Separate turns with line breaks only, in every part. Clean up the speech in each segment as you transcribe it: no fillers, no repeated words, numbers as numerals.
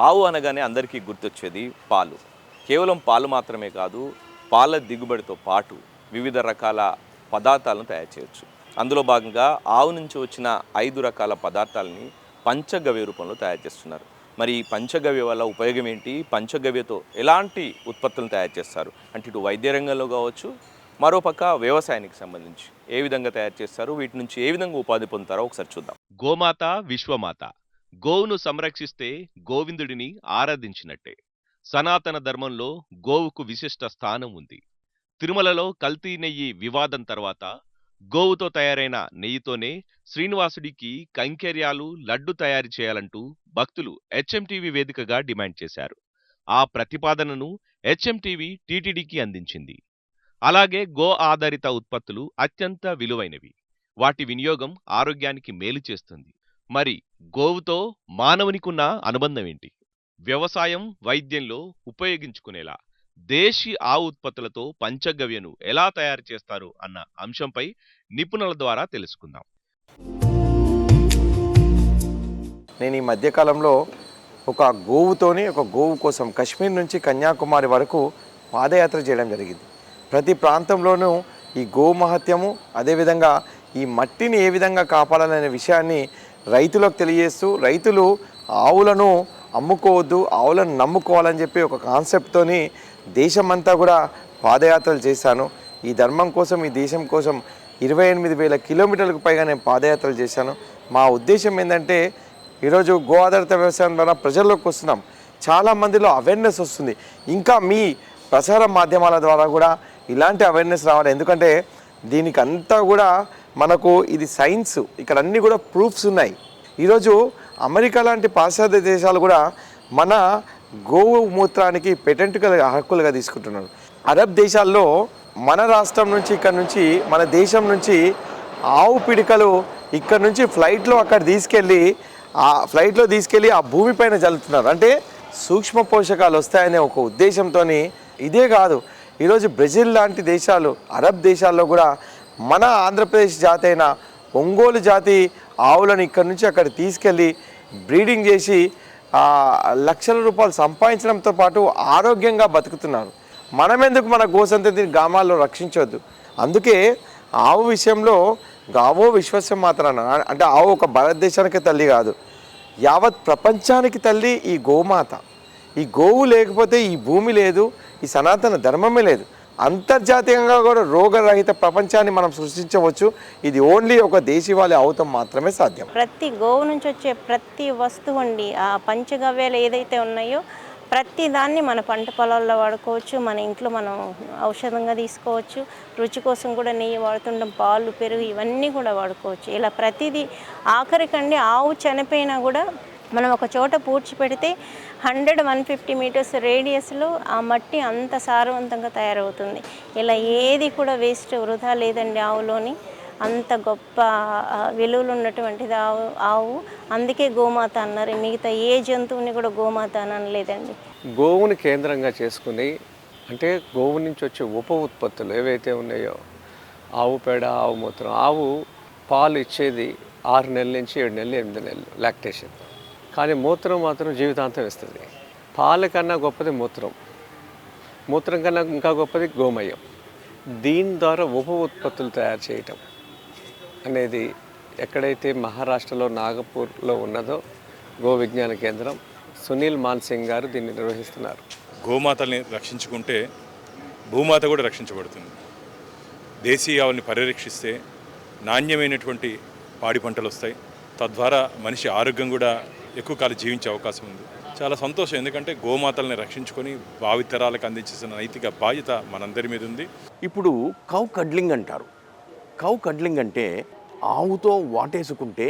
ఆవు అనగానే అందరికీ గుర్తొచ్చేది పాలు. కేవలం పాలు మాత్రమే కాదు, పాల దిగుబడితో పాటు వివిధ రకాల పదార్థాలను తయారు చేయొచ్చు. అందులో భాగంగా ఆవు నుంచి వచ్చిన 5 రకాల పదార్థాలని పంచగవ్య రూపంలో తయారు చేస్తున్నారు. మరి ఈ పంచగవ్య వల్ల ఉపయోగం ఏంటి? పంచగవ్యతో ఎలాంటి ఉత్పత్తులను తయారు చేస్తారు? అంటే ఇటు వైద్య రంగంలో కావచ్చు, మరోపక్క వ్యవసాయానికి సంబంధించి ఏ విధంగా తయారు చేస్తారు, వీటి నుంచి ఏ విధంగా ఉపాధి పొందుతారో ఒకసారి చూద్దాం.
గోమాత విశ్వమాత. గోవును సంరక్షిస్తే గోవిందుడిని ఆరాధించినట్టే. సనాతన ధర్మంలో గోవుకు విశిష్ట స్థానం ఉంది. తిరుమలలో కల్తీ నెయ్యి వివాదం తర్వాత గోవుతో తయారైన నెయ్యితోనే శ్రీనివాసుడికి కైంకర్యాలు, లడ్డు తయారు చేయాలంటూ భక్తులు హెచ్ఎంటీవీ వేదికగా డిమాండ్ చేశారు. ఆ ప్రతిపాదనను హెచ్ఎంటీవీ టీటీడీకి అందించింది. అలాగే గో ఆధారిత ఉత్పత్తులు అత్యంత విలువైనవి. వాటి వినియోగం ఆరోగ్యానికి మేలు చేస్తుంది. మరి గోవుతో మానవునికున్న అనుబంధం ఏంటి? వ్యవసాయం, వైద్యంలో ఉపయోగించుకునేలా దేశీ ఆవు ఉత్పత్తులతో పంచగవ్యను ఎలా తయారు చేస్తారు అన్న అంశంపై నిపుణుల ద్వారా తెలుసుకుందాం.
నేను ఈ మధ్యకాలంలో ఒక గోవు కోసం కశ్మీర్ నుంచి కన్యాకుమారి వరకు పాదయాత్ర చేయడం జరిగింది. ప్రతి ప్రాంతంలోనూ ఈ గోవు మహత్యము, అదేవిధంగా ఈ మట్టిని ఏ విధంగా కాపాడాలనే విషయాన్ని రైతులకు తెలియజేస్తూ, రైతులు ఆవులను అమ్ముకోవద్దు, ఆవులను నమ్ముకోవాలని చెప్పి ఒక కాన్సెప్ట్తోని దేశమంతా కూడా పాదయాత్రలు చేశాను. ఈ ధర్మం కోసం, ఈ దేశం కోసం 28,000 కిలోమీటర్లకు పైగా నేను పాదయాత్రలు చేశాను. మా ఉద్దేశం ఏంటంటే ఈరోజు గో ఆధారిత వ్యవసాయం ద్వారా ప్రజల్లోకి వస్తున్నాం. చాలామందిలో అవేర్నెస్ వస్తుంది. ఇంకా మీ ప్రసార మాధ్యమాల ద్వారా కూడా ఇలాంటి అవేర్నెస్ రావాలి. ఎందుకంటే దీనికి అంతా కూడా మనకు ఇది సైన్స్, ఇక్కడ అన్నీ కూడా ప్రూఫ్స్ ఉన్నాయి. ఈరోజు అమెరికా లాంటి పాశ్చాత్య దేశాలు కూడా మన గోవు మూత్రానికి పేటెంట్గా హక్కులుగా తీసుకుంటున్నారు. అరబ్ దేశాల్లో మన రాష్ట్రం నుంచి, ఇక్కడ నుంచి, మన దేశం నుంచి ఆవు పిడికలు ఇక్కడ నుంచి ఫ్లైట్లో తీసుకెళ్ళి ఆ భూమిపైన జల్లుతున్నారు. అంటే సూక్ష్మ పోషకాలు వస్తాయనే ఒక ఉద్దేశంతో. ఇదే కాదు, ఈరోజు బ్రెజిల్ లాంటి దేశాలు, అరబ్ దేశాల్లో కూడా మన ఆంధ్రప్రదేశ్ జాతి అయిన ఒంగోలు జాతి ఆవులను ఇక్కడ నుంచి అక్కడ తీసుకెళ్ళి బ్రీడింగ్ చేసి లక్షల రూపాయలు సంపాదించడంతో పాటు ఆరోగ్యంగా బతుకుతున్నారు. మనమెందుకు మన గోసంతతిని గ్రామాల్లో రక్షించవద్దు? అందుకే ఆవు విషయంలో గావో విశ్వస్య మాత్రాన, అంటే ఆవు ఒక భారతదేశానికి తల్లి కాదు, యావత్ ప్రపంచానికి తల్లి ఈ గోమాత. ఈ గోవు లేకపోతే ఈ భూమి లేదు, ఈ సనాతన ధర్మమే లేదు. అంతర్జాతీయంగా కూడా రోగరహిత ప్రపంచాన్ని మనం సృష్టించవచ్చు. ఇది ఓన్లీ ఒక దేశీవాళీ ఆవుతం మాత్రమే సాధ్యం.
ప్రతి గోవు నుంచి వచ్చే ప్రతి వస్తువు అండి, ఆ పంచగవ్యాలు ఏదైతే ఉన్నాయో ప్రతి దాన్ని మన పంట పొలాల్లో వాడుకోవచ్చు, మన ఇంట్లో మనం ఔషధంగా తీసుకోవచ్చు. రుచి కోసం కూడా నెయ్యి వాడుతుంటాం, పాలు, పెరుగు ఇవన్నీ కూడా వాడుకోవచ్చు. ఇలా ప్రతిదీ ఆఖరికండి ఆవు చనిపోయినా కూడా మనం ఒక చోట పూడ్చిపెడితే 100-150 మీటర్స్ రేడియస్లో ఆ మట్టి అంత సారవంతంగా తయారవుతుంది. ఇలా ఏది కూడా వేస్ట్, వృధా లేదండి ఆవులోని. అంత గొప్ప విలువలు ఉన్నటువంటిది ఆవు. అందుకే గోమాత అన్నారు. మిగతా ఏ జంతువుని కూడా గోమాత అని అనలేదండి.
గోవుని కేంద్రంగా చేసుకుని, అంటే గోవు నుంచి వచ్చే ఉప ఉత్పత్తులు ఏవైతే ఉన్నాయో, ఆవు పేడ, ఆవు మూత్రం. ఆవు పాలు ఇచ్చేది 6 నెలల నుంచి 7 నెలలు, 8 నెలలు లాక్టేషన్. కానీ మూత్రం మాత్రం జీవితాంతం ఇస్తుంది. పాల కన్నా గొప్పది మూత్రం, మూత్రం కన్నా ఇంకా గొప్పది గోమయం. దీని ద్వారా ఉప ఉత్పత్తులు తయారు చేయటం అనేది ఎక్కడైతే మహారాష్ట్రలో నాగపూర్లో ఉన్నదో గో విజ్ఞాన కేంద్రం, సునీల్ మాన్సింగ్ గారు దీన్ని నిర్వహిస్తున్నారు.
గోమాతల్ని రక్షించుకుంటే భూమాత కూడా రక్షించబడుతుంది. దేశీయ ఆవుల్ని పరిరక్షిస్తే నాణ్యమైనటువంటి పాడి పంటలు వస్తాయి. తద్వారా మనిషి ఆరోగ్యం కూడా ఎక్కువ కాలం జీవించే అవకాశం ఉంది. చాలా సంతోషం, ఎందుకంటే గోమాతల్ని రక్షించుకొని భావితరాలకు అందించేసిన నైతిక బాధ్యత మనందరి మీద ఉంది.
ఇప్పుడు కౌ కడ్లింగ్ అంటారు. కౌ కడ్లింగ్ అంటే ఆవుతో వాటేసుకుంటే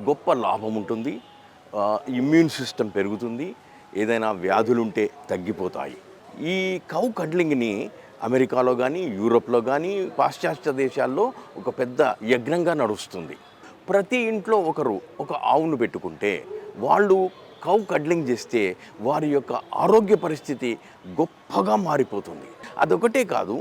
గొప్ప లాభం ఉంటుంది, ఇమ్యూన్ సిస్టమ్ పెరుగుతుంది, ఏదైనా వ్యాధులుంటే తగ్గిపోతాయి. ఈ కౌ కడ్లింగ్ని అమెరికాలో కానీ, యూరోప్లో కానీ, పాశ్చాత్య దేశాల్లో ఒక పెద్ద యజ్ఞంగా నడుస్తుంది. ప్రతి ఇంట్లో ఒకరు ఒక ఆవును పెట్టుకుంటే వాళ్ళు కౌ కడ్లింగ్ చేస్తే వారి యొక్క ఆరోగ్య పరిస్థితి గొప్పగా మారిపోతుంది. అదొకటే కాదు,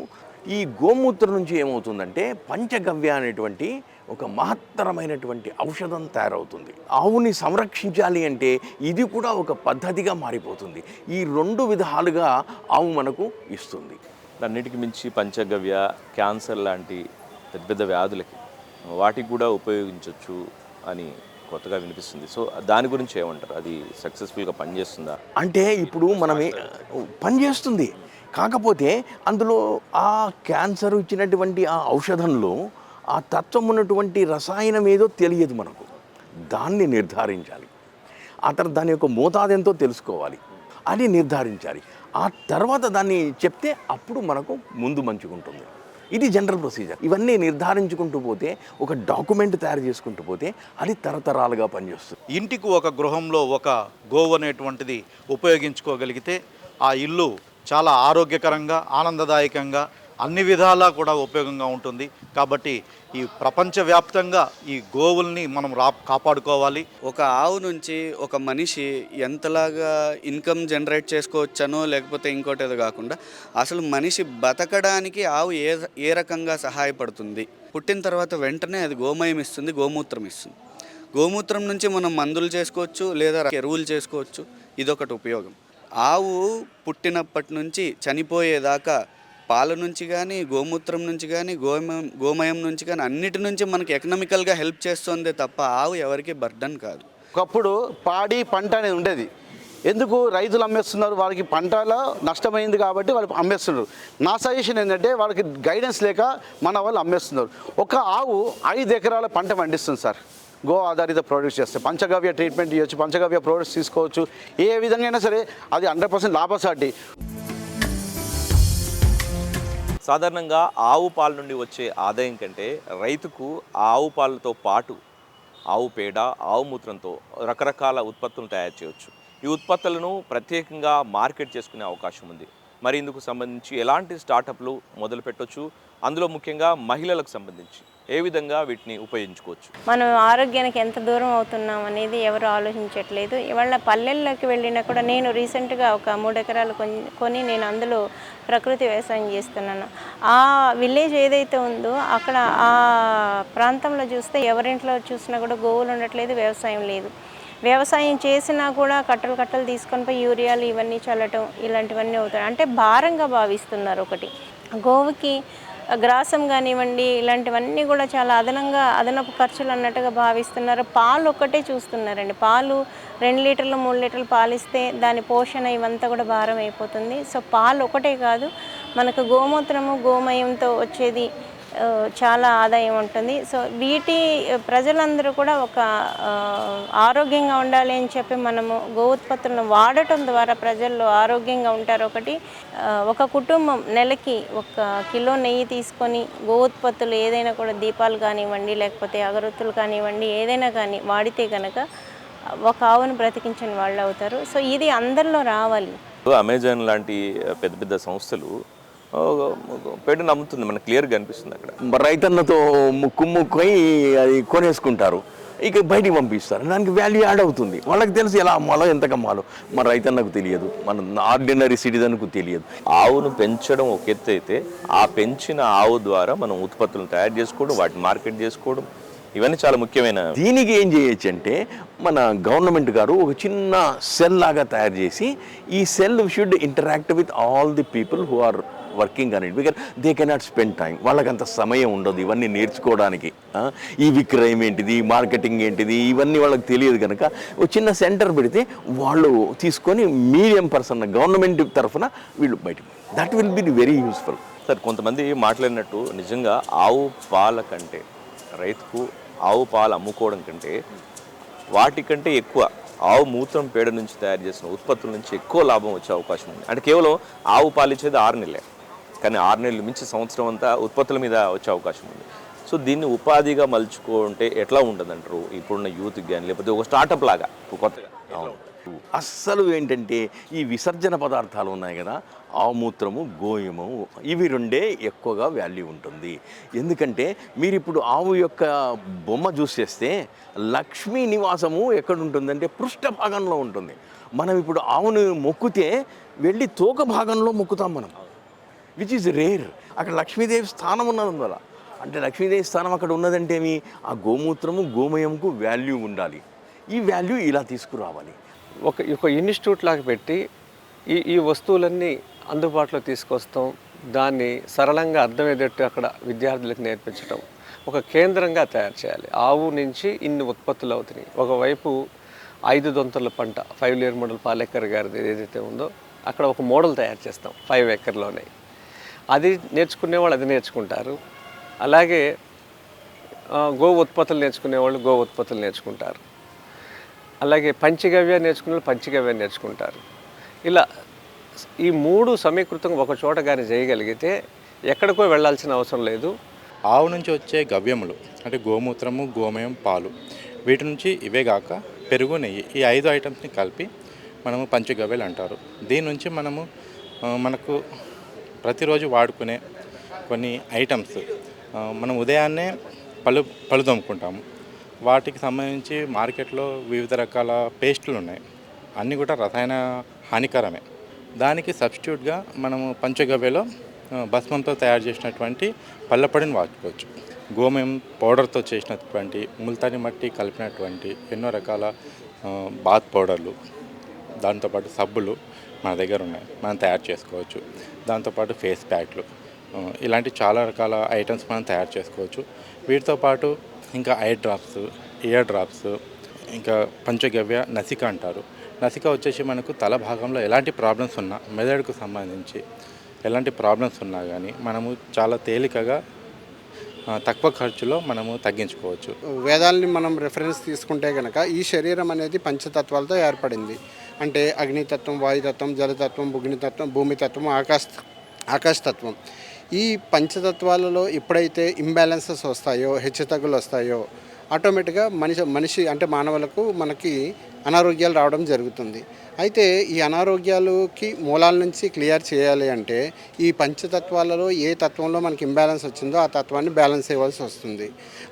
ఈ గోమూత్రం నుంచి ఏమవుతుందంటే పంచగవ్య అనేటువంటి ఒక మహత్తరమైనటువంటి ఔషధం తయారవుతుంది. ఆవుని సంరక్షించాలి అంటే ఇది కూడా ఒక పద్ధతిగా మారిపోతుంది. ఈ 2 విధాలుగా ఆవు మనకు ఇస్తుంది.
అన్నిటికి మించి పంచగవ్య, క్యాన్సర్ లాంటి పెద్ద పెద్ద వ్యాధులకి వాటికి కూడా ఉపయోగించవచ్చు అని కొత్తగా వినిపిస్తుంది. సో దాని గురించి ఏమంటారు? అది సక్సెస్ఫుల్గా పనిచేస్తుందా?
అంటే ఇప్పుడు మనమే పనిచేస్తుంది, కాకపోతే అందులో ఆ క్యాన్సర్ ఇచ్చినటువంటి ఆ ఔషధంలో ఆ తత్వం ఉన్నటువంటి రసాయనం ఏదో తెలియదు మనకు. దాన్ని నిర్ధారించాలి. ఆ తర్వాత దాని యొక్క మోతాదు ఎంతో తెలుసుకోవాలి, అది నిర్ధారించాలి. ఆ తర్వాత దాన్ని చెప్తే అప్పుడు మనకు ముందు మంచిగుంటుంది. ఇది జనరల్ ప్రొసీజర్. ఇవన్నీ నిర్ధారించుకుంటూ పోతే, ఒక డాక్యుమెంట్ తయారు చేసుకుంటూ పోతే అది తరతరాలుగా పనిచేస్తుంది.
ఇంటికి ఒక గృహంలో ఒక గోవు అనేటువంటిది ఉపయోగించుకోగలిగితే ఆ ఇల్లు చాలా ఆరోగ్యకరంగా, ఆనందదాయకంగా, అన్ని విధాలా కూడా ఉపయోగంగా ఉంటుంది. కాబట్టి ఈ ప్రపంచవ్యాప్తంగా ఈ గోవుల్ని మనం కాపాడుకోవాలి.
ఒక ఆవు నుంచి ఒక మనిషి ఎంతలాగా ఇన్కమ్ జనరేట్ చేసుకోవచ్చనో లేకపోతే ఇంకోటి ఏదో కాకుండా అసలు మనిషి బతకడానికి ఆవు ఏ రకంగా సహాయపడుతుంది. పుట్టిన తర్వాత వెంటనే అది గోమయం ఇస్తుంది, గోమూత్రం ఇస్తుంది. గోమూత్రం నుంచి మనం మందులు చేసుకోవచ్చు, లేదా ఎరువులు చేసుకోవచ్చు. ఇదొకటి ఉపయోగం. ఆవు పుట్టినప్పటి నుంచి చనిపోయేదాకా పాల నుంచి కానీ, గోమూత్రం నుంచి కానీ, గోమయం నుంచి కానీ అన్నిటి నుంచి మనకి ఎకనామికల్గా హెల్ప్ చేస్తుంది తప్ప ఆవు ఎవరికి బర్డన్ కాదు.
ఒకప్పుడు పాడి పంట అనేది ఉండేది. ఎందుకు రైతులు అమ్మేస్తున్నారు? వాళ్ళకి పంటలో నష్టమైంది కాబట్టి వాళ్ళు అమ్మేస్తున్నారు. నా సజెషన్ ఏంటంటే వాళ్ళకి గైడెన్స్ లేక మన వాళ్ళు అమ్మేస్తున్నారు. ఒక ఆవు 5 ఎకరాల పంట పండిస్తుంది సార్. గో ఆధారిత ప్రోడక్ట్స్ చేస్తే పంచగవ్య ట్రీట్మెంట్ ఇవ్వచ్చు, పంచగవ్య ప్రోడక్ట్స్ తీసుకోవచ్చు. ఏ విధంగా అయినా సరే అది 100% లాభసాటి.
సాధారణంగా ఆవు పాల నుండి వచ్చే ఆదాయం కంటే రైతుకు ఆవు పాలతో పాటు ఆవు పేడ, ఆవు మూత్రంతో రకరకాల ఉత్పత్తులను తయారు చేయవచ్చు. ఈ ఉత్పత్తులను ప్రత్యేకంగా మార్కెట్ చేసుకునే అవకాశం ఉంది. మరి ఇందుకు సంబంధించి ఎలాంటి స్టార్టప్లు మొదలు పెట్టవచ్చు, అందులో ముఖ్యంగా మహిళలకు సంబంధించి ఏ విధంగా వీటిని ఉపయోగించుకోవచ్చు?
మనం ఆరోగ్యానికి ఎంత దూరం అవుతున్నాం అనేది ఎవరు ఆలోచించట్లేదు. ఇవాళ పల్లెల్లోకి వెళ్ళినా కూడా నేను రీసెంట్గా ఒక 3 ఎకరాలు కొని నేను అందులో ప్రకృతి వ్యవసాయం చేస్తున్నాను. ఆ విలేజ్ ఏదైతే ఉందో అక్కడ ఆ ప్రాంతంలో చూస్తే ఎవరింట్లో చూసినా కూడా గోవులు ఉండట్లేదు, వ్యవసాయం లేదు. వ్యవసాయం చేసినా కూడా కట్టలు కట్టలు తీసుకొని పోయి యూరియాలు ఇవన్నీ చల్లటం ఇలాంటివన్నీ అవుతాయి. అంటే భారంగా భావిస్తున్నారు. ఒకటి గోవుకి గ్రాసం కానివ్వండి, ఇలాంటివన్నీ కూడా చాలా అదనపు ఖర్చులు అన్నట్టుగా భావిస్తున్నారు. పాలు ఒక్కటే చూస్తున్నారండి. పాలు 2 లీటర్లు 3 లీటర్లు పాలు ఇస్తే దాని పోషణ ఇవంతా కూడా భారం అయిపోతుంది. సో పాలు ఒకటే కాదు, మనకు గోమూత్రము, గోమయంతో వచ్చేది చాలా ఆదాయం ఉంటుంది. సో వీటి ప్రజలందరూ కూడా ఒక ఆరోగ్యంగా ఉండాలి అని చెప్పి మనము గో ఉత్పత్తులను వాడటం ద్వారా ప్రజల్లో ఆరోగ్యంగా ఉంటారు. ఒక కుటుంబం నెలకి 1 కిలో నెయ్యి తీసుకొని గో ఉత్పత్తులు ఏదైనా కూడా దీపాలు కానివ్వండి, లేకపోతే అగరొత్తులు కానివ్వండి, ఏదైనా కానీ వాడితే కనుక ఒక ఆవును బ్రతికించిన వాళ్ళు అవుతారు. సో ఇది అందరిలో రావాలి.
అమెజాన్ లాంటి పెద్ద పెద్ద సంస్థలు పేడను అమ్ముతుంది, మనకు క్లియర్గా అనిపిస్తుంది. అక్కడ
రైతన్నతో ముక్కుయి అది కొనేసుకుంటారు, ఇక బయటికి పంపిస్తారు. దానికి వాల్యూ యాడ్ అవుతుంది. వాళ్ళకి తెలుసు ఎలా అమ్మాలో, ఎంత అమ్మాలో. మన రైతన్నకు తెలియదు, మన ఆర్డినరీ సిటిజన్కు తెలియదు.
ఆవును పెంచడం ఒక ఎత్తు అయితే, ఆ పెంచిన ఆవు ద్వారా మనం ఉత్పత్తులను తయారు చేసుకోవడం, వాటిని మార్కెట్ చేసుకోవడం, ఇవన్నీ చాలా ముఖ్యమైన.
దీనికి ఏం చేయొచ్చు అంటే మన గవర్నమెంట్ గారు ఒక చిన్న సెల్ లాగా తయారు చేసి, ఈ cell should interact with all the people who are working అని. Because they cannot spend time. వాళ్ళకంత సమయం ఉండదు ఇవన్నీ నేర్చుకోవడానికి. ఈ విక్రయం ఏంటిది, మార్కెటింగ్ ఏంటిది, ఇవన్నీ వాళ్ళకి తెలియదు కనుక ఒక చిన్న సెంటర్ పెడితే వాళ్ళు తీసుకొని మీడియం పర్సన్ గవర్నమెంట్ తరఫున వీళ్ళు బయటకు, that will be very useful.
Sir, కొంతమంది మాట్లాడినట్టు నిజంగా ఆవు పాల కంటే, రైతుకు ఆవు పాలు అమ్ముకోవడం కంటే వాటికంటే ఎక్కువ ఆవు మూత్రం, పేడ నుంచి తయారు చేసిన ఉత్పత్తుల నుంచి ఎక్కువ లాభం వచ్చే అవకాశం ఉంది. అంటే కేవలం ఆవు పాలు ఇచ్చేది 6 నెలలే, కానీ 6 నెలలు మించి సంవత్సరం అంతా ఉత్పత్తుల మీద వచ్చే అవకాశం ఉంది. సో దీన్ని ఉపాధిగా మలుచుకుంటే ఎట్లా ఉంటుంది అంటారు ఇప్పుడున్న యూత్కి కానీ, లేకపోతే ఒక స్టార్టప్ లాగా కొత్తగా?
అస్సలు ఏంటంటే ఈ విసర్జన పదార్థాలు ఉన్నాయి కదా, ఆవుమూత్రము, గోయము, ఇవి 2 ఎక్కువగా వాల్యూ ఉంటుంది. ఎందుకంటే మీరు ఇప్పుడు ఆవు యొక్క బొమ్మ చూసేస్తే లక్ష్మీ నివాసము ఎక్కడ ఉంటుందంటే పృష్ఠ భాగంలో ఉంటుంది. మనం ఇప్పుడు ఆవును మొక్కితే వెళ్ళి తోక భాగంలో మొక్కుతాం మనం, విచ్ ఈజ్ రేర్. అక్కడ లక్ష్మీదేవి స్థానం ఉన్నది అందువల్ల. అంటే లక్ష్మీదేవి స్థానం అక్కడ ఉన్నదంటే ఏమి, ఆ గోమూత్రము గోమయంకు వాల్యూ ఉండాలి. ఈ వాల్యూ ఇలా తీసుకురావాలి.
ఒక ఇన్స్టిట్యూట్ లాగా పెట్టి ఈ వస్తువులన్నీ అందుబాటులో తీసుకొస్తాం, దాన్ని సరళంగా అర్థమయ్యేటట్టు అక్కడ విద్యార్థులకు నేర్పించడం, ఒక కేంద్రంగా తయారు చేయాలి. ఆవు నుంచి ఇన్ని ఉత్పత్తులు అవుతున్నాయి. ఒకవైపు 5 దొంతల పంట 5 లేయర్ మోడల్ పాలేకర్ గారిది ఏదైతే ఉందో అక్కడ ఒక మోడల్ తయారు చేస్తాం 5 ఎకర్లోనే. అది నేర్చుకునే వాళ్ళు అది నేర్చుకుంటారు. అలాగే గో ఉత్పత్తులు నేర్చుకునే వాళ్ళు గో ఉత్పత్తులు నేర్చుకుంటారు. అలాగే పంచగవ్య నేర్చుకునే వాళ్ళు పంచగవ్య నేర్చుకుంటారు. ఇలా ఈ 3 సమీకృతంగా ఒక చోట కానీ చేయగలిగితే ఎక్కడికో వెళ్ళాల్సిన అవసరం లేదు.
ఆవు నుంచి వచ్చే గవ్యములు అంటే గోమూత్రము, గోమయం, పాలు, వీటి నుంచి ఇవే కాక పెరుగు, నెయ్యి, ఈ 5 ఐటమ్స్ని కలిపి మనము పంచగవ్యలు అంటారు. దీని నుంచి మనకు ప్రతిరోజు వాడుకునే కొన్ని ఐటమ్స్, మనం ఉదయాన్నే పళ్ళు తోముకుంటాము. వాటికి సంబంధించి మార్కెట్లో వివిధ రకాల పేస్టులు ఉన్నాయి. అన్నీ కూడా రసాయన హానికరమే. దానికి సబ్స్టిట్యూట్గా మనము పంచగవ్యలో భస్మంతో తయారు చేసినటువంటి పళ్ళపొడిని వాడుకోవచ్చు. గోమయం పౌడర్తో చేసినటువంటి, ముల్తాని మట్టి కలిపినటువంటి ఎన్నో రకాల బాత్ పౌడర్లు, దాంతోపాటు సబ్బులు మన దగ్గర ఉన్నాయి, మనం తయారు చేసుకోవచ్చు. దాంతోపాటు ఫేస్ ప్యాక్లు, ఇలాంటి చాలా రకాల ఐటమ్స్ మనం తయారు చేసుకోవచ్చు. వీటితో పాటు ఇంకా ఐ డ్రాప్స్, ఇయర్ డ్రాప్స్, ఇంకా పంచగవ్య నసిక అంటారు. నసిక వచ్చేసి మనకు తల భాగంలో ఎలాంటి ప్రాబ్లమ్స్ ఉన్నా, మెదడుకు సంబంధించి ఎలాంటి ప్రాబ్లమ్స్ ఉన్నా కానీ మనము చాలా తేలికగా తక్కువ ఖర్చులో మనము తగ్గించుకోవచ్చు.
వేదాలని మనం రెఫరెన్స్ తీసుకుంటే కనుక ఈ శరీరం అనేది పంచతత్వాలతో ఏర్పడింది. అంటే అగ్నితత్వం, వాయుతత్వం, జలతత్వం, భూమితత్వం, భూమితత్వం, ఆకాశతత్వం. ఈ పంచతత్వాలలో ఎప్పుడైతే ఇంబ్యాలెన్సెస్ వస్తాయో, హెచ్చుతగ్గులు వస్తాయో, ఆటోమేటిక్గా మనిషి అంటే మానవులకు మనకి అనారోగ్యాలు రావడం జరుగుతుంది. అయితే ఈ అనారోగ్యాలకి మూలాల నుంచి క్లియర్ చేయాలి అంటే ఈ పంచతత్వాలలో ఏ తత్వంలో మనకి ఇంబ్యాలెన్స్ వచ్చిందో ఆ తత్వాన్ని బ్యాలెన్స్ చేయవలసి వస్తుంది.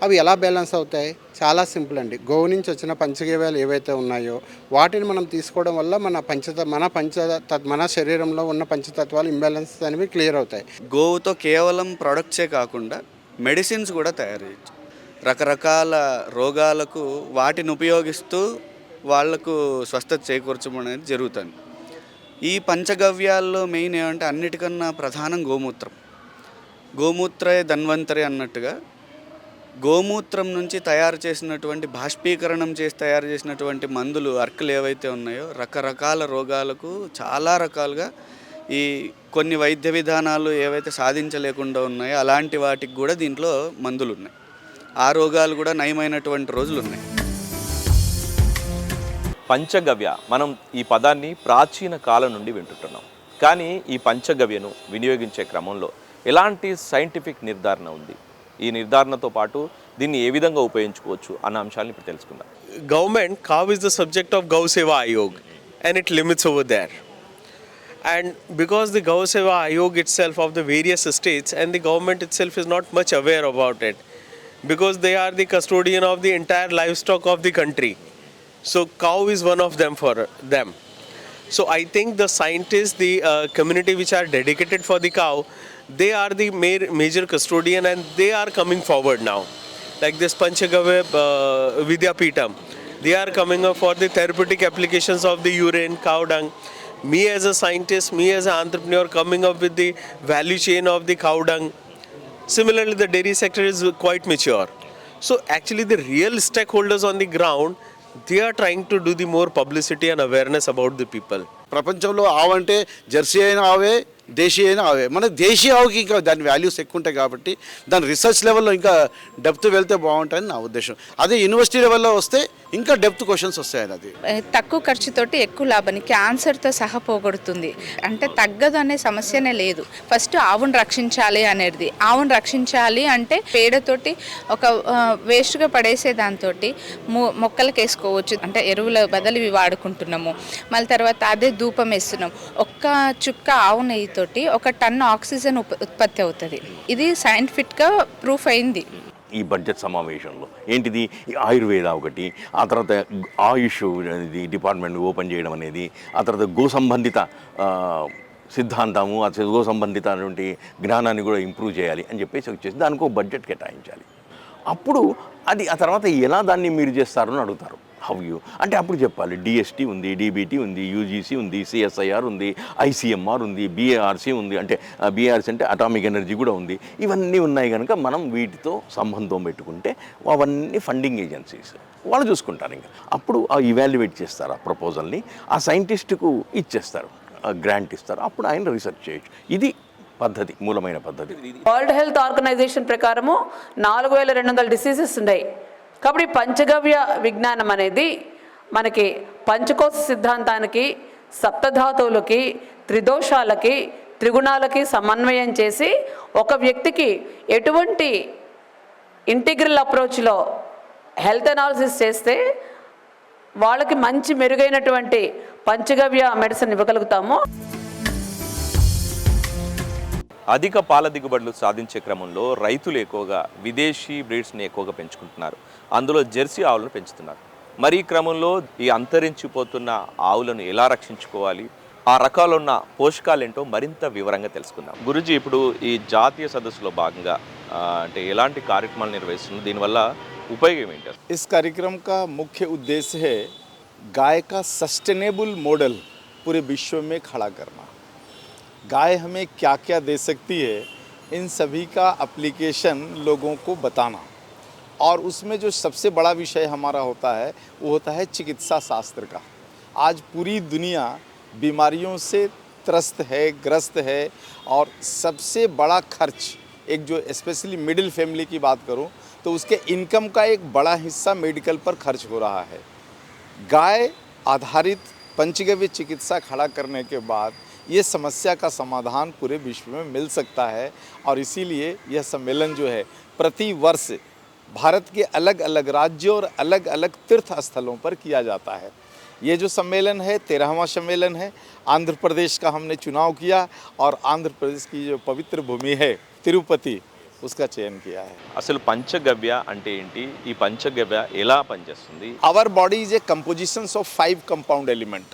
అవి ఎలా బ్యాలెన్స్ అవుతాయి? చాలా సింపుల్ అండి. గోవు నుంచి వచ్చిన పంచగవ్యాలు ఏవైతే ఉన్నాయో వాటిని మనం తీసుకోవడం వల్ల మన శరీరంలో ఉన్న పంచతత్వాలు ఇంబ్యాలెన్స్ అనేవి క్లియర్ అవుతాయి.
గోవుతో కేవలం ప్రొడక్ట్సే కాకుండా మెడిసిన్స్ కూడా తయారు చేయొచ్చు. రకరకాల రోగాలకు వాటిని ఉపయోగిస్తూ వాళ్లకు స్వస్థత చేకూర్చడం అనేది జరుగుతుంది. ఈ పంచగవ్యాల్లో మెయిన్ ఏమంటే అన్నిటికన్నా ప్రధానం గోమూత్రం. గోమూత్రే ధన్వంతరి అన్నట్టుగా గోమూత్రం నుంచి తయారు చేసినటువంటి, బాష్పీకరణం చేసి తయారు చేసినటువంటి మందులు, అర్కులు ఏవైతే ఉన్నాయో రకరకాల రోగాలకు చాలా రకాలుగా ఈ కొన్ని వైద్య విధానాలు ఏవైతే సాధించలేకుండా ఉన్నాయో అలాంటి వాటికి కూడా దీంట్లో మందులు ఉన్నాయి. ఆ రోగాలు కూడా నయమైనటువంటి రోజులు ఉన్నాయి.
పంచగవ్య, మనం ఈ పదాన్ని ప్రాచీన కాలం నుండి వింటుంటున్నాం. కానీ ఈ పంచగవ్యను వినియోగించే క్రమంలో ఎలాంటి సైంటిఫిక్ నిర్ధారణ ఉంది? ఈ నిర్ధారణతో పాటు దీన్ని ఏ విధంగా ఉపయోగించుకోవచ్చు అన్న అంశాలను ఇప్పుడు తెలుసుకుందాం.
Government, cow is the subject of Gau Seva Ayog and it limits over there. And because the Gau Seva Ayog itself of the various states and the government itself is not much aware about it, because they are the custodian of the entire livestock of the country. So cow is one of them for them. So I think the scientists, the community which are dedicated for the cow, they are the major custodian and they are coming forward now. Like this Panchagavya Vidyapeetham, they are coming up for the therapeutic applications of the urine, cow dung. Me as a scientist, me as an entrepreneur coming up with the value chain of the cow dung. Similarly, the dairy sector is quite mature. So actually the real stakeholders on the ground, they are trying to do the more publicity and awareness about the people.
ప్రపంచంలో ఆవు అంటే Jersey అయిన ఆవే, దేశీ అయిన ఆవే. మన దేశీ ఆవుకి ఇంకా దాని values ఎక్కువ ఉంటాయి కాబట్టి దాని రీసెర్చ్ లెవెల్లో ఇంకా డెప్త్ వెళ్తే బాగుంటుందని నా ఉద్దేశం. అదే యూనివర్సిటీ లెవెల్లో వస్తే ఇంకా డెప్త్ క్వశ్చన్స్ వస్తాయని. అది
తక్కువ ఖర్చుతోటి ఎక్కువ లాభాన్ని క్యాన్సర్తో సహా పోగొడుతుంది. అంటే తగ్గదు అనే సమస్యనే లేదు. ఫస్ట్ ఆవును రక్షించాలి అనేది, ఆవును రక్షించాలి అంటే పేడతోటి ఒక వేస్ట్గా పడేసే దాంతో మొక్కలకు వేసుకోవచ్చు. అంటే ఎరువుల బదులు ఇవి వాడుకుంటున్నాము. మళ్ళీ తర్వాత అదే ధూపం వేస్తున్నాం. ఒక్క చుక్క ఆవు నెయ్యితోటి 1 టన్ను ఆక్సిజన్ ఉత్పత్తి అవుతుంది. ఇది సైంటిఫిక్గా ప్రూఫ్ అయింది.
ఈ బడ్జెట్ సమావేశంలో ఏంటిది, ఆయుర్వేద ఒకటి, ఆ తర్వాత ఆయుష్ అనేది డిపార్ట్మెంట్ ఓపెన్ చేయడం అనేది, ఆ తర్వాత గో సంబంధిత సిద్ధాంతము ఆ గో సంబంధితమైనటువంటి జ్ఞానాన్ని కూడా ఇంప్రూవ్ చేయాలి అని చెప్పేసి వచ్చేసి దానికి ఒక బడ్జెట్ కేటాయించాలి. అప్పుడు అది ఆ తర్వాత ఎలా దాన్ని మీరు చేస్తారో అని అడుగుతారు. హౌ యూ అంటే అప్పుడు చెప్పాలి డిఎస్టీ ఉంది, డిబిటీ ఉంది, యూజీసీ ఉంది, సిఎస్ఐఆర్ ఉంది, ఐసీఎంఆర్ ఉంది, బీఏఆర్సీ ఉంది, అంటే బీఆర్సీ అంటే అటామిక్ ఎనర్జీ కూడా ఉంది. ఇవన్నీ ఉన్నాయి కనుక మనం వీటితో సంబంధం పెట్టుకుంటే అవన్నీ ఫండింగ్ ఏజెన్సీస్ వాళ్ళు చూసుకుంటారు. ఇంకా అప్పుడు ఇవాల్యుయేట్ చేస్తారు ఆ ప్రపోజల్ని, ఆ సైంటిస్ట్కు ఇచ్చేస్తారు, గ్రాంట్ ఇస్తారు, అప్పుడు ఆయన రీసెర్చ్ చేయొచ్చు. ఇది పద్ధతి, మూలమైన పద్ధతి.
వరల్డ్ హెల్త్ ఆర్గనైజేషన్ ప్రకారము 4200 డిసీజెస్ ఉన్నాయి. కాబట్టి పంచగవ్య విజ్ఞానం అనేది మనకి పంచకోశ సిద్ధాంతానికి, సప్తధాతువులకి, త్రిదోషాలకి, త్రిగుణాలకి సమన్వయం చేసి ఒక వ్యక్తికి ఎటువంటి ఇంటిగ్రల్ అప్రోచ్లో హెల్త్ అనాలిసిస్ చేస్తే వాళ్ళకి మంచి మెరుగైనటువంటి పంచగవ్య మెడిసిన్ ఇవ్వగలుగుతాము.
అధిక పాల దిగుబడులు సాధించే క్రమంలో రైతులు ఎక్కువగా విదేశీ బ్రీడ్స్ని ఎక్కువగా పెంచుకుంటున్నారు. అందులో జెర్సీ ఆవులను పెంచుతున్నారు. మరి ఈ క్రమంలో ఈ అంతరించిపోతున్న ఆవులను ఎలా రక్షించుకోవాలి, ఆ రకాలు ఉన్న పోషకాలేంటో మరింత వివరంగా తెలుసుకుందాం. గురుజీ, ఇప్పుడు ఈ జాతీయ సదస్సులో భాగంగా అంటే ఎలాంటి కార్యక్రమాలు నిర్వహిస్తున్నారు, దీనివల్ల ఉపయోగం ఏంటి?
इस कार्यक्रम का मुख्य उद्देश्य है गाय का सस्टेनेबल मॉडल पूरे विश्व में खड़ा करना. गाय हमें क्या क्या दे सकती है, इन सभी का एप्लीकेशन लोगों को बताना. और उसमें जो सबसे बड़ा विषय हमारा होता है वो होता है चिकित्सा शास्त्र का. आज पूरी दुनिया बीमारियों से त्रस्त है, ग्रस्त है, और सबसे बड़ा खर्च एक जो स्पेशली मिडिल फैमिली की बात करूं तो उसके इनकम का एक बड़ा हिस्सा मेडिकल पर खर्च हो रहा है. गाय आधारित पंचगव्य चिकित्सा खड़ा करने के बाद ये समस्या का समाधान पूरे विश्व में मिल सकता है. और इसीलिए यह सम्मेलन जो है प्रति वर्ष भारत के अलग अलग राज्यों और अलग अलग तीर्थ स्थलों पर किया जाता है. ये जो सम्मेलन है 13वां सम्मेलन है. आंध्र प्रदेश का हमने चुनाव किया और आंध्र प्रदेश की जो पवित्र भूमि है तिरुपति, उसका चयन किया है.
అసలు పంచగవ్య అంటే ఏంటి, ఈ పంచగవ్య ఎలా పనిచేస్తుంది?
Our body is a composition of 5 compound element.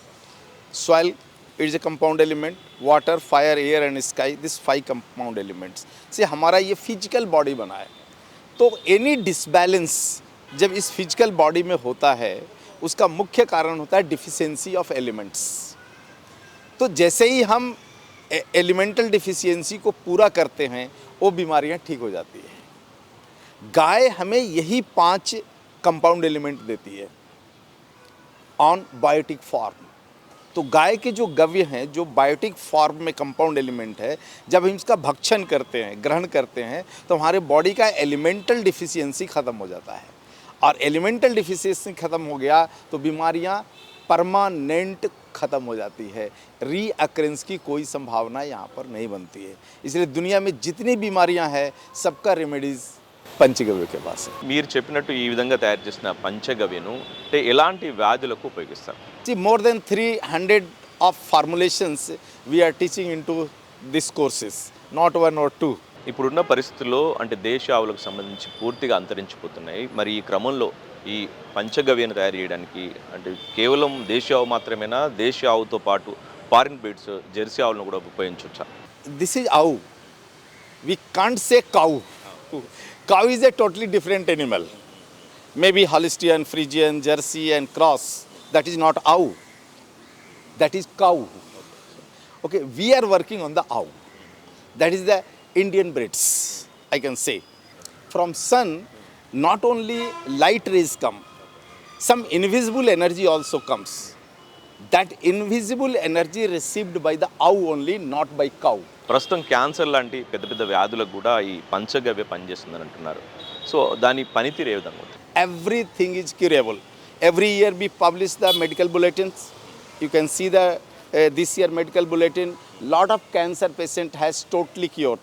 Soil is a compound element, water, fire, air and sky, this 5 compound elements से हमारा ये फिजिकल बॉडी बना है. तो एनी डिसबैलेंस जब इस फिजिकल बॉडी में होता है उसका मुख्य कारण होता है डिफिशियंसी ऑफ एलिमेंट्स. तो जैसे ही हम एलिमेंटल डिफिशियंसी को पूरा करते हैं वो बीमारियां ठीक हो जाती है. गाय हमें यही 5 कंपाउंड एलिमेंट देती है ऑन बायोटिक फॉर्म. तो गाय के जो गव्य हैं जो बायोटिक फॉर्म में कंपाउंड एलिमेंट है, जब हम इसका भक्षण करते हैं, ग्रहण करते हैं, तो हमारे बॉडी का एलिमेंटल डिफिशियंसी ख़त्म हो जाता है. और एलिमेंटल डिफिशियंसी ख़त्म हो गया तो बीमारियां परमानेंट ख़त्म हो जाती है. रीअक्रेंस की कोई संभावना यहाँ पर नहीं बनती है. इसलिए दुनिया में जितनी बीमारियाँ हैं सबका रेमेडीज़ పంచగవ్య के पास है.
మీరు చెప్పినట్టు ఈ విధంగా తయారు చేసిన పంచగవ్యను అంటే ఎలాంటి వ్యాధులకు ఉపయోగిస్తారు?
More than 300 of formulations we are teaching into these courses, not 1 or 2.
ఇప్పుడున్న పరిస్థితుల్లో అంటే దేశ ఆవులకు సంబంధించి పూర్తిగా అంతరించిపోతున్నాయి. మరి ఈ క్రమంలో ఈ పంచగవ్యను తయారు చేయడానికి అంటే కేవలం దేశీ ఆవు మాత్రమేనా, దేశీ ఆవుతో పాటు ఫారిన్ బ్రీడ్స్ జెర్సీ ఆవులను కూడా ఉపయోగించవచ్చా?
This is cow. We can't say cow. Cow is a totally different animal. Maybe Holstein, Friesian, Jersey and cross. That is not cow. That is cow. Okay, we are working on the cow. That is the Indian breeds, I can say. From sun, not only light rays come, some invisible energy also comes. That invisible energy received by the cow only, not by cow.
ప్రస్తుతం cancer లాంటి పెద్ద పెద్ద వ్యాధులకు కూడా ఈ పంచగవ్య పనిచేస్తుందని అంటున్నారు. So దాని పనితీరు ఏ విధంగా ఉంటుంది?
Everything is curable. Every year we publish the medical bulletins. You can see the this year medical bulletin. Lot of cancer patient has totally cured.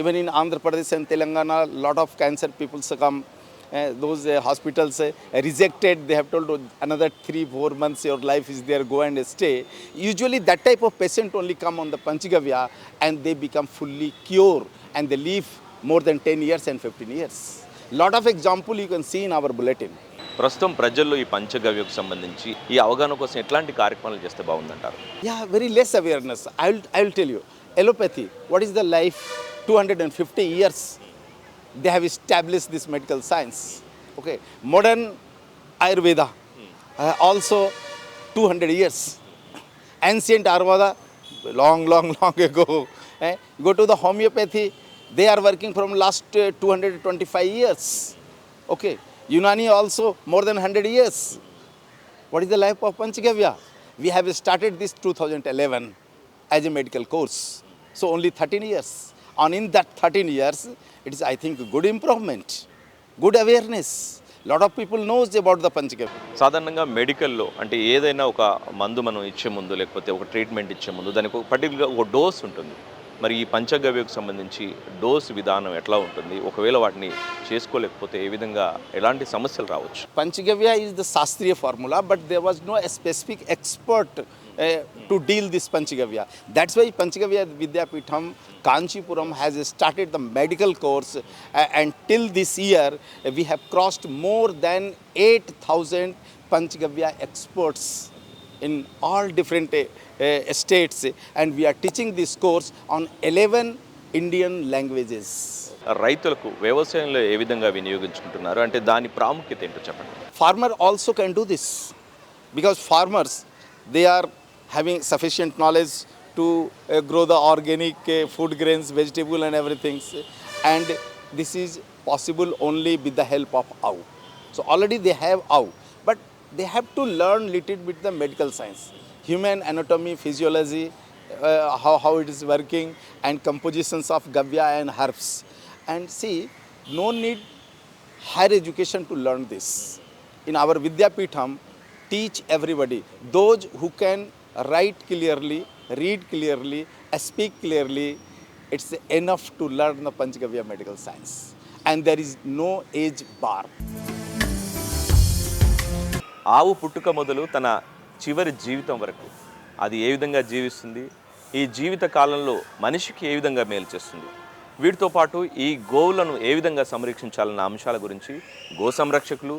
Even in Andhra Pradesh and Telangana, lot of cancer people succumb. Those hospitals rejected. They have told another 3-4 months your life is there, go and stay. Usually that type of patient only come on the Panchagavya and they become fully cured and they live more than 10 years and 15 years. Lot of example you can see in our bulletin.
ప్రస్తుతం ప్రజల్లో ఈ పంచగవ్యకు సంబంధించి ఈ అవగాహన కోసం ఎట్లాంటి కార్యక్రమాలు చేస్తే బాగుందంటారు?
Yeah, very less awareness. I will tell you. Allopathy, what is the life? 250 years they have established this medical science. Okay, modern Ayurveda also 200 years. Ancient Ayurveda, long ago. Go to the homeopathy, they are working from last 225 years. Okay, Unani also more than 100 years. What is the life of Panchagavya? We have started this 2011 as a medical course. So only 13 years. And in that 13 years, it is, I think, good improvement, good awareness. Lot of people knows about the Panchagavya.
సాధారణంగా మెడికల్లో అంటే ఏదైనా ఒక మందు మనం ఇచ్చే ముందు లేకపోతే ఒక ట్రీట్మెంట్ ఇచ్చే ముందు దానికి ఒక పర్టికులర్గా ఒక డోస్ ఉంటుంది. మరి ఈ పంచగవ్యకు సంబంధించి డోస్ విధానం ఎట్లా ఉంటుంది? ఒకవేళ వాటిని చేసుకోలేకపోతే ఏ విధంగా ఎలాంటి సమస్యలు రావచ్చు?
Panchagavya is the Shastriya formula, but there was no specific expert to deal this Panchagavya. That's why Panchagavya Vidyapitham Kanchipuram has started the medical course, and till this year we have crossed more than 8,000 Panchagavya experts in all different states, and we are teaching this course on 11 Indian languages.
రైతులకు వ్యవసాయంలో ఏ విధంగా వినియోగించుకుంటున్నారు అంటే దాని ప్రాముఖ్యత ఏంటో చెప్పండి.
Farmer also can do this because farmers, they are having sufficient knowledge to grow the organic food grains, vegetable and everything, and this is possible only with the help of AU. So already they have AU, but they have to learn little bit the medical science, human anatomy, physiology, how it is working, and compositions of gavya and herbs. And see, no need higher education to learn this. In our Vidyapitham, teach everybody. Those who can write clearly, read clearly, speak clearly, it's enough to learn the Panchagavya medical science. And there is no age bar.
ఆవు పుట్టుక మొదలు తన చివరి జీవితం వరకు అది ఏ విధంగా జీవిస్తుంది, ఈ జీవిత కాలంలో మనిషికి ఏ విధంగా మేలు చేస్తుంది, వీటితో పాటు ఈ గోవులను ఏ విధంగా సంరక్షించాలన్న అంశాల గురించి గో సంరక్షకులు,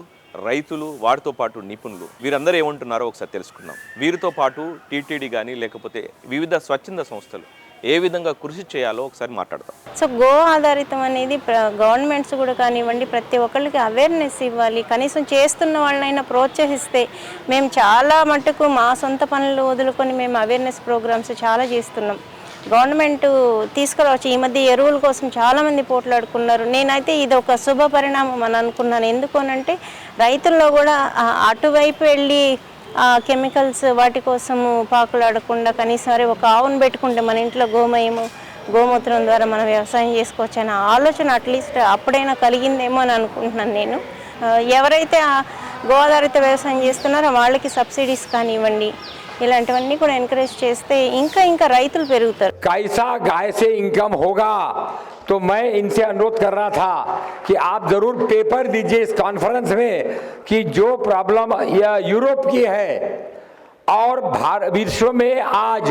రైతులు, వాటితో పాటు నిపుణులు వీరందరూ ఏమంటున్నారో ఒకసారి తెలుసుకుందాం. వీరితో పాటు టీటీడీ కానీ లేకపోతే వివిధ స్వచ్ఛంద సంస్థలు ఏ విధంగా కృషి చేయాలో ఒకసారి మాట్లాడదాం.
సో గో ఆధారితం అనేది గవర్నమెంట్స్ కూడా కానివ్వండి ప్రతి ఒక్కరికి అవేర్నెస్ ఇవ్వాలి. కనీసం చేస్తున్న వాళ్ళనైనా ప్రోత్సహిస్తే మేము చాలా మటుకు మా సొంత పనులు వదులుకొని మేము అవేర్నెస్ ప్రోగ్రామ్స్ చాలా చేస్తున్నాం. గవర్నమెంట్ తీసుకురావచ్చు. ఈ మధ్య ఎరువుల కోసం చాలామంది పోట్లాడుకున్నారు. నేనైతే ఇది ఒక శుభ పరిణామం అని అనుకున్నాను. ఎందుకు అనంటే రైతుల్లో కూడా అటువైపు వెళ్ళి కెమికల్స్ వాటి కోసము పాకులాడకుండా కనీసం సరే ఒక ఆవును పెట్టుకుంటే మన ఇంట్లో గోమూత్రం ద్వారా మనం వ్యవసాయం చేసుకోవచ్చు అనే ఆలోచన అట్లీస్ట్ అప్పుడైనా కలిగిందేమో అని అనుకుంటున్నాను నేను. ఎవరైతే గో ఆధారిత వ్యవసాయం చేస్తున్నారో వాళ్ళకి సబ్సిడీస్ కానివ్వండి ఇలాంటివన్నీ కూడా ఎంకరేజ్ చేస్తే ఇంకా రైతులు పెరుగుతారు.
कैसा गाय से इनकम होगा तो मैं इनसे अनुरोध कर रहा था कि आप जरूर पेपर दीजिए इस कॉन्फ्रेंस में कि जो प्रॉब्लम यूरोप की है और विश्व में आज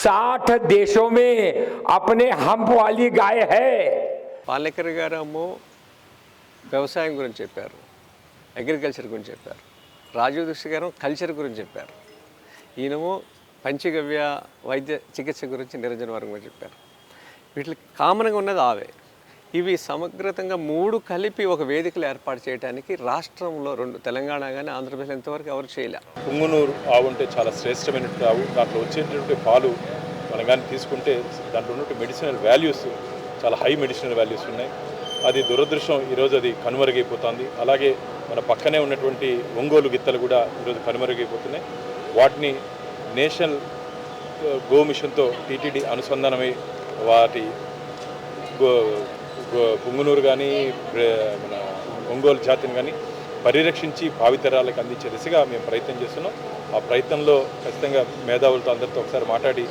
60 देशों में अपने हम्प वाली गाय है.
పాలేకర్ గారేమో వ్యవసాయం గురించి చెప్పారు, అగ్రికల్చర్ గురించి చెప్పారు. రాజీవ్ దృష్టి గారు కల్చర్ గురించి చెప్పారు. ఈయనమో పంచగవ్య వైద్య చికిత్స గురించి నిరంజన వర్మ చెప్పారు. వీటికి కామన్గా ఉన్నది ఆవే. ఇవి సమగ్రతంగా మూడు కలిపి ఒక వేదికలు ఏర్పాటు చేయడానికి రాష్ట్రంలో రెండు, తెలంగాణ కానీ ఆంధ్రప్రదేశ్ ఎంతవరకు ఎవరు చేయలే.
పుంగునూరు ఆవు అంటే చాలా శ్రేష్టమైనటువంటి ఆవు. దాంట్లో వచ్చేటటువంటి పాలు మనం కానీ తీసుకుంటే దాంట్లో ఉన్నటువంటి మెడిసినల్ వాల్యూస్ చాలా హై మెడిసినల్ వాల్యూస్ ఉన్నాయి. అది దురదృష్టం ఈరోజు అది కనుమరుగైపోతుంది. అలాగే మన పక్కనే ఉన్నటువంటి ఒంగోలు గిత్తలు కూడా ఈరోజు కనుమరుగైపోతున్నాయి. వాటిని నేషనల్ గో మిషన్తో టీటీడీ అనుసంధానమై వాటి పుంగునూరు కానీ మన ఒంగోలు జాతిని కానీ పరిరక్షించి భావితరాలకు అందించే దిశగా మేము ప్రయత్నం చేస్తున్నాం. ఆ ప్రయత్నంలో ఖచ్చితంగా మేధావులతో అందరితో ఒకసారి మాట్లాడి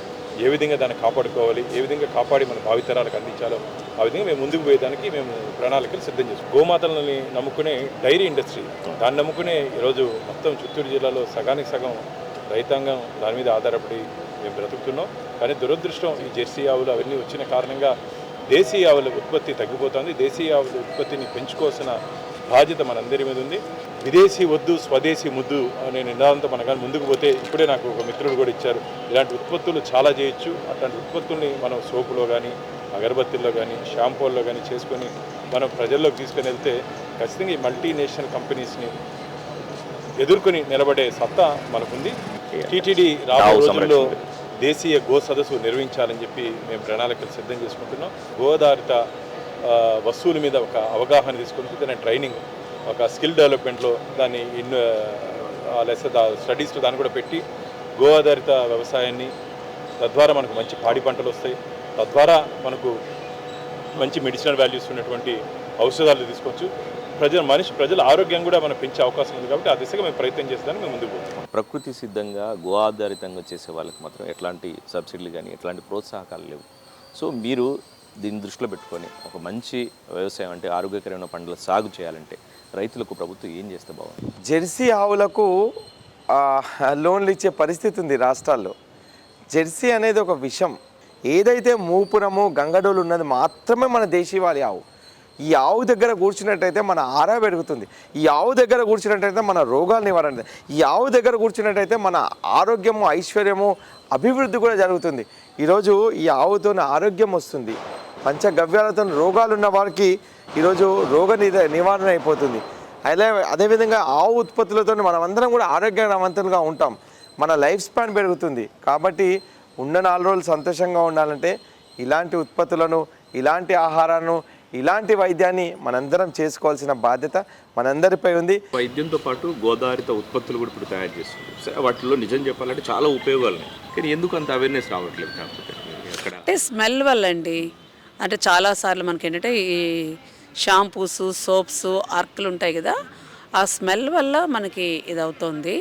ఏ విధంగా దాన్ని కాపాడుకోవాలి, ఏ విధంగా కాపాడి మన భావితరాలకు అందించాలో ఆ విధంగా మేము ముందుకు పోయేదానికి మేము ప్రణాళికలు సిద్ధం చేస్తాం. గోమాతలని నమ్ముకునే డైరీ ఇండస్ట్రీ, దాన్ని నమ్ముకునే ఈరోజు మొత్తం చిత్తూరు జిల్లాలో సగానికి సగం రైతాంగం దాని మీద ఆధారపడి మేము బ్రతుకుతున్నాం. కానీ దురదృష్టం ఈ జెర్సీ ఆవులు అవన్నీ వచ్చిన కారణంగా దేశీయ ఆవుల ఉత్పత్తి తగ్గిపోతుంది. దేశీయ ఆవుల ఉత్పత్తిని పెంచుకోవాల్సిన బాధ్యత మనందరి మీద ఉంది. విదేశీ వద్దు స్వదేశీ ముద్దు అనే నినాదంతో మనం కానీ ముందుకు పోతే, ఇప్పుడే నాకు ఒక మిత్రుడు కూడా ఇచ్చారు, ఇలాంటి ఉత్పత్తులు చాలా చేయొచ్చు. అట్లాంటి ఉత్పత్తుల్ని మనం సోపులో కానీ, అగరబత్తిల్లో కానీ, షాంపూల్లో కానీ చేసుకొని మనం ప్రజల్లోకి తీసుకొని వెళ్తే ఖచ్చితంగా ఈ మల్టీనేషనల్ కంపెనీస్ని ఎదుర్కొని నిలబడే సత్తా మనకుంది. టీటీడీ రాబోయే రోజుల్లో దేశీయ గో సదస్సు నిర్వహించాలని చెప్పి మేము ప్రణాళికలు సిద్ధం చేసుకుంటున్నాం. గోధారిత వస్తువుల మీద ఒక అవగాహన తీసుకుంటూ దాని ట్రైనింగ్, ఒక స్కిల్ డెవలప్మెంట్లో దాన్ని స్టడీస్లో దాన్ని కూడా పెట్టి గో ఆధారిత వ్యవసాయాన్ని, తద్వారా మనకు మంచి పాడి పంటలు వస్తాయి, తద్వారా మనకు మంచి మెడిసినల్ వాల్యూస్ ఉన్నటువంటి ఔషధాలు తీసుకోవచ్చు. ప్రజల ఆరోగ్యం కూడా మనం పెంచే అవకాశం ఉంది. కాబట్టి ఆ దిశగా మేము ప్రయత్నం చేస్తామని మేము ముందుకు పోతున్నాం.
ప్రకృతి సిద్ధంగా గో ఆధారితంగా చేసే వాళ్ళకి మాత్రం ఎట్లాంటి సబ్సిడీలు కానీ ఎట్లాంటి ప్రోత్సాహకాలు లేవు. సో మీరు దీన్ని దృష్టిలో పెట్టుకొని ఒక మంచి వ్యవసాయం అంటే ఆరోగ్యకరమైన పంటల సాగు చేయాలంటే రైతులకు ప్రభుత్వం ఏం చేస్తే బాగుంది?
జెర్సీ ఆవులకు లోన్లు ఇచ్చే పరిస్థితి ఉంది రాష్ట్రాల్లో. జెర్సీ అనేది ఒక విషం. ఏదైతే మూపురము గంగడోలు ఉన్నది మాత్రమే మన దేశీవాళి ఆవు. ఈ ఆవు దగ్గర కూర్చున్నట్టయితే మన ఆరా పెరుగుతుంది. ఈ ఆవు దగ్గర కూర్చున్నట్టయితే మన రోగాలు నివారణ. ఈ ఆవు దగ్గర కూర్చున్నట్టయితే మన ఆరోగ్యము, ఐశ్వర్యము, అభివృద్ధి కూడా జరుగుతుంది. ఈరోజు ఈ ఆవుతో ఆరోగ్యం వస్తుంది. పంచగవ్యాలతో రోగాలు ఉన్న వారికి ఈరోజు రోగ నివారణ అయిపోతుంది. అదేవిధంగా ఆవు ఉత్పత్తులతో మనమందరం కూడా ఆరోగ్యవంతులుగా ఉంటాం. మన లైఫ్ స్పాన్ పెరుగుతుంది. కాబట్టి ఉన్న 4 రోజులు సంతోషంగా ఉండాలంటే ఇలాంటి ఉత్పత్తులను, ఇలాంటి ఆహారాన్ని, ఇలాంటి వైద్యాన్ని మనందరం చేసుకోవాల్సిన బాధ్యత మనందరిపై ఉంది.
వైద్యంతో పాటు గోదావరిత ఉత్పత్తులు కూడా ఇప్పుడు తయారు చేస్తుంది. వాటిలో నిజం చెప్పాలంటే చాలా ఉపయోగాలు ఉన్నాయి. కానీ ఎందుకు అంత అవేర్నెస్ రావట్లేదు? కాకపోతే
అంటే స్మెల్ వల్ల అండి. అంటే చాలాసార్లు మనకి ఏంటంటే ఈ షాంపూస్, సోప్స్, అర్కులు ఉంటాయి కదా, ఆ స్మెల్ వల్ల మనకి ఇది అవుతుంది.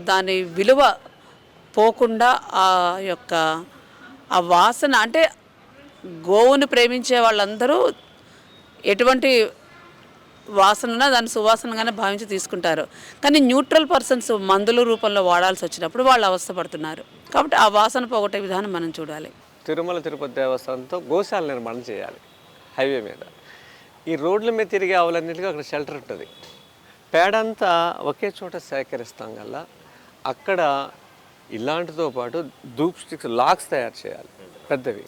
దాని విలువ పోకుండా ఆ వాసన, అంటే గోవుని ప్రేమించే వాళ్ళందరూ ఎటువంటి వాసన దాన్ని సువాసనగానే భావించి తీసుకుంటారు. కానీ న్యూట్రల్ పర్సన్స్ మందుల రూపంలో వాడాల్సి వచ్చినప్పుడు వాళ్ళు అవస్థపడుతున్నారు. కాబట్టి ఆ వాసన పోగొట్టే విధానం మనం చూడాలి.
తిరుమల తిరుపతి దేవస్థానంతో గోశాల నిర్మాణం చేయాలి హైవే మీద. ఈ రోడ్ల మీద తిరిగే ఆవులన్నిటికీ అక్కడ షెల్టర్ ఉంటుంది. పేడంతా ఒకే చోట సేకరిస్తాం వల్ల అక్కడ ఇలాంటితో పాటు ధూప్ స్టిక్స్, లాక్స్ తయారు చేయాలి, పెద్దవి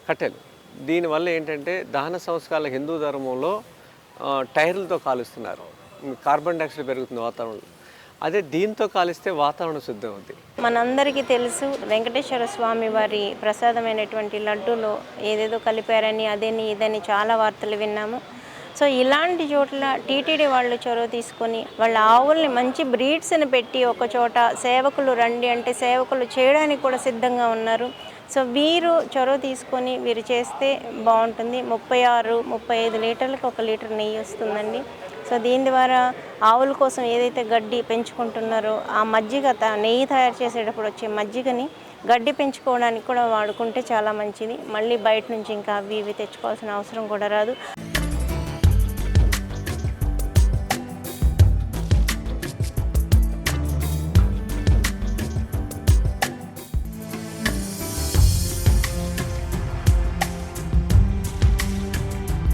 కట్టెలు. దీనివల్ల ఏంటంటే దహన సంస్కారాల హిందూ ధర్మంలో టైర్లతో కాలుస్తున్నారు, కార్బన్ డైఆక్సైడ్ పెరుగుతుంది వాతావరణంలో. అదే దీంతో కాలిస్తే వాతావరణం శుద్ధం అవుతుంది.
మనందరికీ తెలుసు వెంకటేశ్వర స్వామి వారి ప్రసాదమైనటువంటి లడ్డూలో ఏదేదో కలిపారని, అదని ఇదని చాలా వార్తలు విన్నాము. సో ఇలాంటి చోట్ల టీటీడీ వాళ్ళు చొరవ తీసుకొని వాళ్ళ ఆవుల్ని మంచి బ్రీడ్స్ని పెట్టి ఒక చోట సేవకులు రండి అంటే సేవకులు చేయడానికి కూడా సిద్ధంగా ఉన్నారు. సో వీరు చొరవ తీసుకొని వీరు చేస్తే బాగుంటుంది. 36-35 లీటర్లకు 1 లీటర్ నెయ్యి వస్తుందండి. సో దీని ద్వారా ఆవుల కోసం ఏదైతే గడ్డి పెంచుకుంటున్నారో ఆ మజ్జిగ, నెయ్యి తయారు చేసేటప్పుడు వచ్చే మజ్జిగని గడ్డి పెంచుకోవడానికి కూడా వాడుకుంటే చాలా మంచిది. మళ్ళీ బయట నుంచి ఇంకా అవి ఇవి తెచ్చుకోవాల్సిన అవసరం కూడా రాదు.